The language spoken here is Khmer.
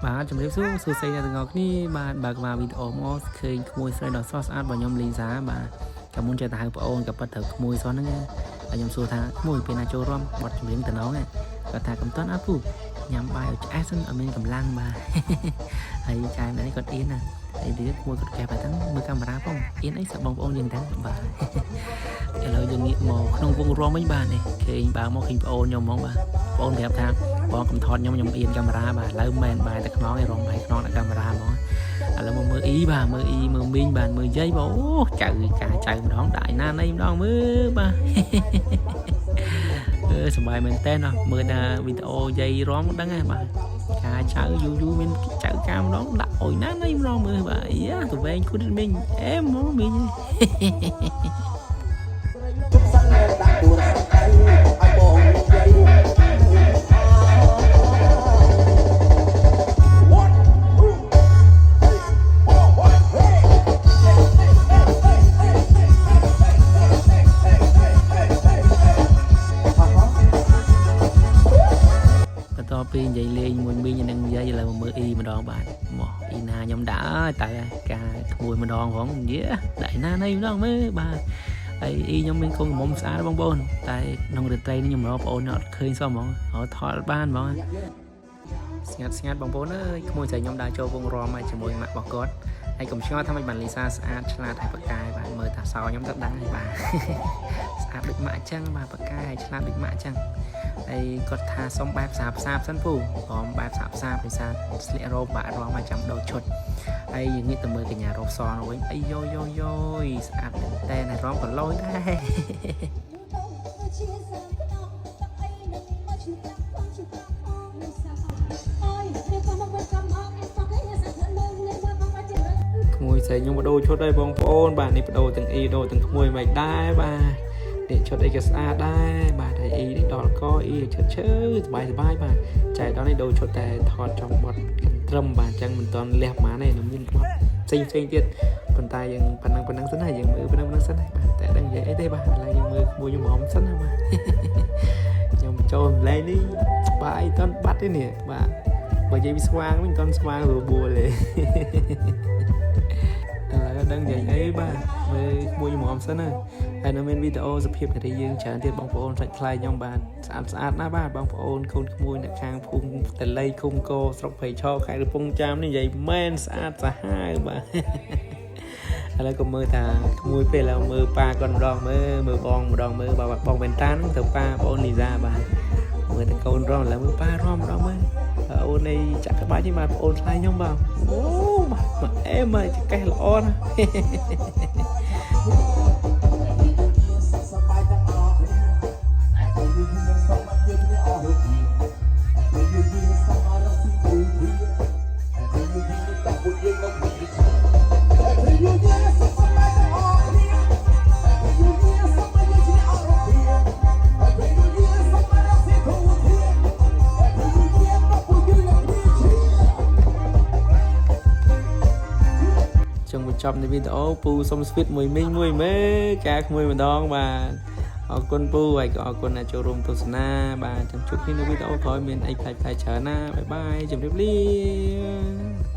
bà chấm tiếp xúc xây ra từ ngọc ní bà vào video mô khơi môi xoay đỏ sauce art vào nhóm lý giá bà cả muốn chơi tài của ôn gặp bắt đầu môi xóa nó nghe và nhóm số tháng môi bên là châu rom bọt chấm đến từ nó này và thà cầm toán áp phụ nhắm bài ở action ở bên cầm lăng bà ấy trai này còn yên à ấy thì môi còn kẹp phải thắng 10 camera không yên ấy sợ bóng ôn dừng thắng bà cái lời dừng nghiệm màu không vung rom mấy bà này khi bà mô hình ôn nhóm mong bà ôn đẹp tham bọn cầm thọt nhóm yên camera bà lấy men bài ta nó cái rom bài nó là camera nó là mơ ý bà mơ ý mơ minh bà mơ giấy bố chạy cả chạy đón đại nan đây đón mơ bà sầm bài mình tên rồi mơ là video dây róm đắng à bà cả chạy du mình chạy cam đón đặt ôi nan đây đón mơ bà ý tụi bên của mình em mó mình ពេលនិយាយលេងមួយមីងនឹងនិយាយឥឡូវមើលអ៊ីម្ដងបាទមកអ៊ីណាខ្ញុំដាក់តែការក្មួយម្ដងផងនិយាយដាក់ណានេះម្ដងមើលបាទហើយអ៊ីខ្ញុំមានកូនមុំស្អាតបងប្អូនតែក្នុងរាត្រីនេះខ្ញុំរកបងប្អូនអត់ឃើញសោះហ្មងអត់ថតបានហ្មងស្ងាត់បងប្អូនអើយក្មួយស្រីខ្ញុំដើរចូលវងរំហើយជាមួយម៉ាក់របស់គាត់ហើយកុំឆ្ងល់ថាមិនបានលីសាស្អាតឆ្លាតហើយបកាយបាទមើលថាសោខ្ញុំទៅដឹងហើយបាទស្អាតដូចម៉ាក់អញ្ចឹងបាទបកាយហើយឆ្លាតដូចម៉ាក់អញ្ចឹងហើយគាត់ថាសុំបែបសាបសិនពូព្រមបែបសាបភាសាស្លៀករ៉ូបាក់រងមកចាំដូរឈុតហើយយើងងាកទៅមើលកញ្ញារ៉ូសនោះវិញអីយោស្អាតមែនតើហើយរងក៏លយដែរក្មួយស្រីខ្ញុំបដូរឈុតហើយបងប្អូនបាទនេះបដូរទាំងអ៊ីដូរទាំងក្មួយមិនដែរបាទនេះឈុតអីក៏ស្អាតដែរបាទហើយអ៊ីនេះដល់កអ៊ីឈុតឈើសบายបាទចែកដល់នេះដូរឈុតតែថតចំបត់ត្រឹមបាទអញ្ចឹងមិនទាន់លះប៉ុន្មានទេនឹងមានបត់ផ្សេងទៀតប៉ុន្តែយើងប៉ុណ្ណឹងសិនហើយយើងមើលប៉ុណ្ណឹងសិនហើយបាទតែដឹងនិយាយអីទេបាទឥឡូវយើងមើលក្មួយខ្ញុំហមសិនណាបាទខ្ញុំចូលម្លែងនេះបាទអីតាន់បាត់ទេនេះបាទបើនិយាយពីស្វាងវិញមិនទាន់ស្វាងរបួលទេដឹងនិយាយអីបាទមើលក្មួយខ្ញុំហមសិនហើយនៅមានវីដេអូសភាពនារីយើងច្រើនទៀតបងប្អូនសាច់ថ្លៃខ្ញុំបាទស្អាតណាស់បាទបងប្អូនកូនក្មួយនៅខាងភូមិតលៃឃុំកោស្រុកព្រៃឈរខេត្តកំពង់ចាមនេះនិយាយមែនស្អាតសាហាវបាទឥឡូវក៏មើលថាក្មួយពេលឥឡូវមើលប៉ាគាត់ម្ដងមើលបងម្ដងមើលបងវ៉ែនតាហ្នឹងទៅប៉ាបងអូនលីសាបាទមើលតែកូនរំឥឡូវមើលប៉ารំម្ដងមើលអូននេះចាក់ក្បាច់នេះបាទបងអូនថ្លៃខ្ញុំបាទអូបាទអេមកចកេះល្អណាស់ចប់នៃវីដេអូពូសុំស្វីតមួយមីងមួយមេការក្មួយម្ដងបាទអរគុណពូហើយក៏អរគុណដែលចូលរួមទស្សនាបាទចាំជួបគ្នានៅវីដេអូក្រោយមានអីផ្លែច្រើនណាបាយបាយជម្រាបលា